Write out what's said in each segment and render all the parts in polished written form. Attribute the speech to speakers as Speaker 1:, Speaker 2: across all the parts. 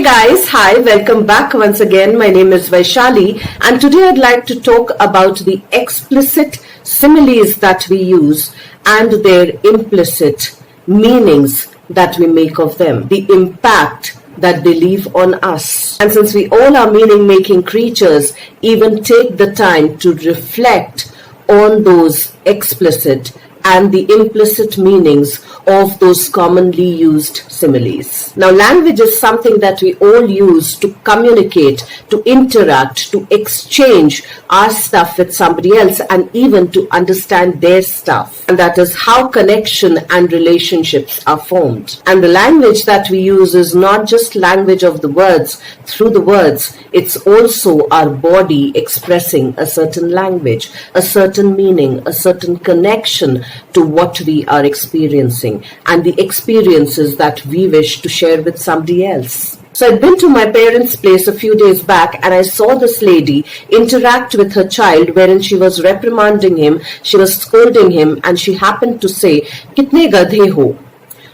Speaker 1: Hey guys, hi, welcome back once again. My name is Vaishali and today I'd like to talk about the explicit similes that we use and their implicit meanings that we make of them, the impact that they leave on us. And since we all are meaning-making creatures, even take the time to reflect on those explicit and the implicit meanings of those commonly used similes. Now, language is something that we all use to communicate, to interact, to exchange our stuff with somebody else, and even to understand their stuff. And that is how connection and relationships are formed. And the language that we use is not just language of the words, through the words, it's also our body expressing a certain language, a certain meaning, a certain connection to what we are experiencing and the experiences that we wish to share with somebody else. So I'd been to my parents' place a few days back and I saw this lady interact with her child wherein she was reprimanding him, she was scolding him, and she happened to say, "Kitne gadhe ho?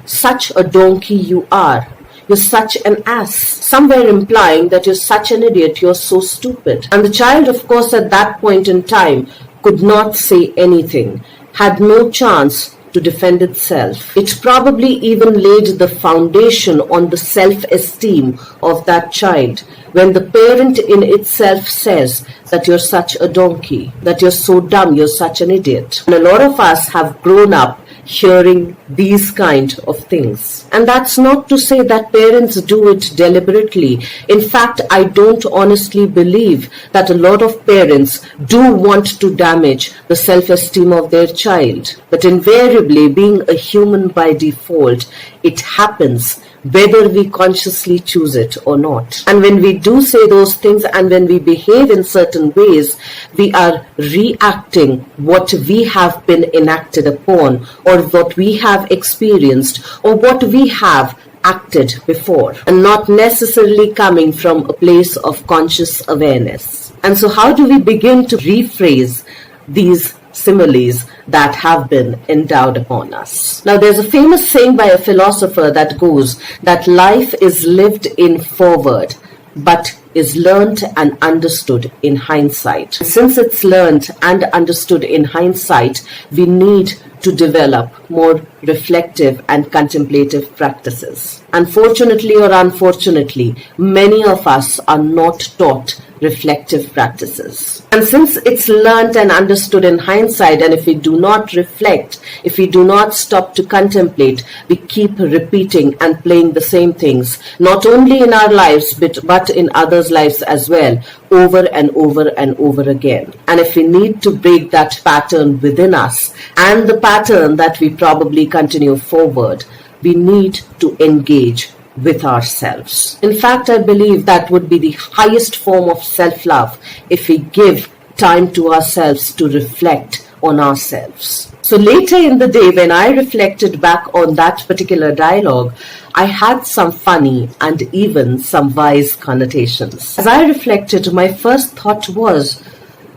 Speaker 1: Such a donkey you are. You're such an ass," somewhere implying that you're such an idiot, you're so stupid. And the child, of course, at that point in time could not say anything, had no chance to defend itself. It probably even laid the foundation on the self-esteem of that child when the parent in itself says that you're such a donkey, that you're so dumb, you're such an idiot. And a lot of us have grown up hearing these kind of things. And that's not to say that parents do it deliberately. In fact, I don't honestly believe that a lot of parents do want to damage the self-esteem of their child. But invariably, being a human by default, it happens whether we consciously choose it or not. And when we do say those things and when we behave in certain ways, we are reacting what we have been enacted upon, or what we have experienced, or what we have acted before, and not necessarily coming from a place of conscious awareness. And so how do we begin to rephrase these similes that have been endowed upon us? Now, there's a famous saying by a philosopher that goes that life is lived in forward, but is learnt and understood in hindsight. Since it's learnt and understood in hindsight, we need to develop more reflective and contemplative practices. Unfortunately or unfortunately, many of us are not taught reflective practices. And since it's learnt and understood in hindsight, and if we do not reflect, if we do not stop to contemplate, we keep repeating and playing the same things, not only in our lives, but in others' lives as well, over and over and over again. And if we need to break that pattern within us, and the pattern that we probably continue forward, we need to engage with ourselves. In fact, I believe that would be the highest form of self-love if we give time to ourselves to reflect on ourselves. So later in the day, when I reflected back on that particular dialogue, I had some funny and even some wise connotations. As I reflected, my first thought was,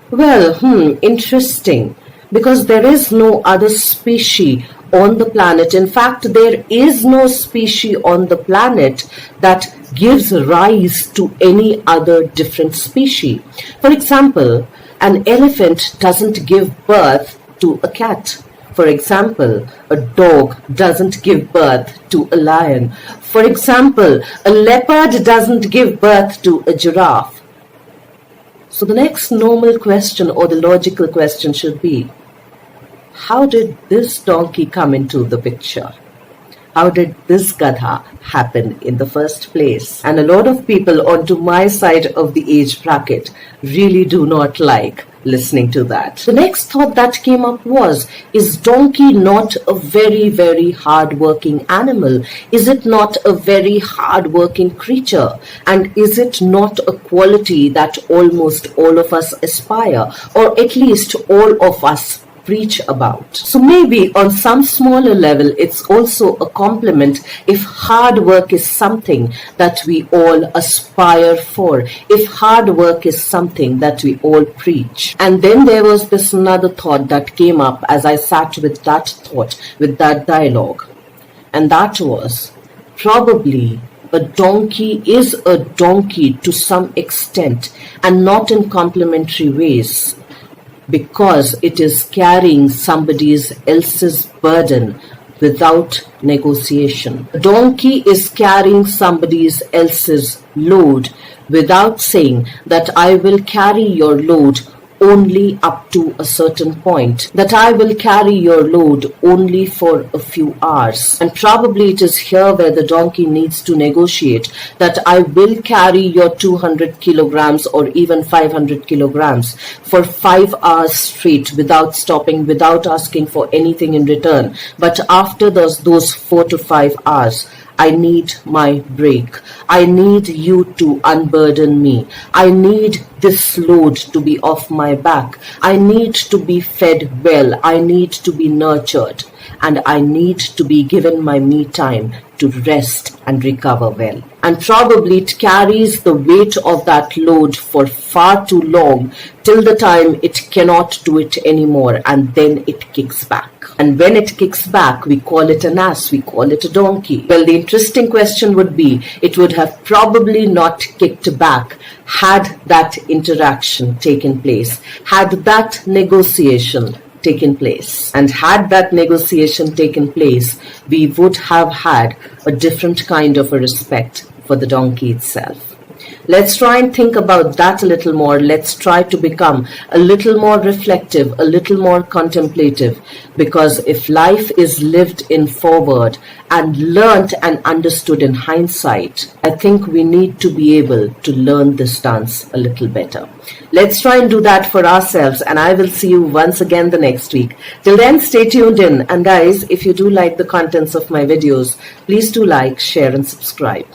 Speaker 1: well, interesting, because there is no other species on the planet. In fact, there is no species on the planet that gives rise to any other different species. For example, an elephant doesn't give birth to a cat. For example, a dog doesn't give birth to a lion. For example, a leopard doesn't give birth to a giraffe. So the next normal question, or the logical question, should be, how did this donkey come into the picture? How did this gadha happen in the first place? And a lot of people onto my side of the age bracket really do not like listening to that. The next thought that came up was, is donkey not a very, very hard-working animal? Is it not a very hard-working creature? And is it not a quality that almost all of us aspire, or at least all of us preach about? So maybe on some smaller level, it's also a compliment if hard work is something that we all aspire for, if hard work is something that we all preach. And then there was this another thought that came up as I sat with that thought, with that dialogue. And that was, probably a donkey is a donkey to some extent and not in complementary ways, because it is carrying somebody else's burden without negotiation. A donkey is carrying somebody else's load without saying that I will carry your load only up to a certain point, that I will carry your load only for a few hours. And probably it is here where the donkey needs to negotiate that I will carry your 200 kilograms or even 500 kilograms for 5 hours straight without stopping, without asking for anything in return. But after those 4 to 5 hours, I need my break. I need you to unburden me. I need this load to be off my back. I need to be fed well. I need to be nurtured. And I need to be given my me time to rest and recover well. And probably it carries the weight of that load for far too long till the time it cannot do it anymore, and then it kicks back. And when it kicks back, we call it an ass, we call it a donkey. Well, the interesting question would be, it would have probably not kicked back had that interaction taken place, had that negotiation taken place. And had that negotiation taken place, we would have had a different kind of a respect for the donkey itself. Let's try and think about that a little more. Let's try to become a little more reflective, a little more contemplative, because if life is lived in forward and learnt and understood in hindsight, I think we need to be able to learn this dance a little better. Let's try and do that for ourselves, and I will see you once again the next week. Till then, stay tuned in. And guys, if you do like the contents of my videos, please do like, share and subscribe.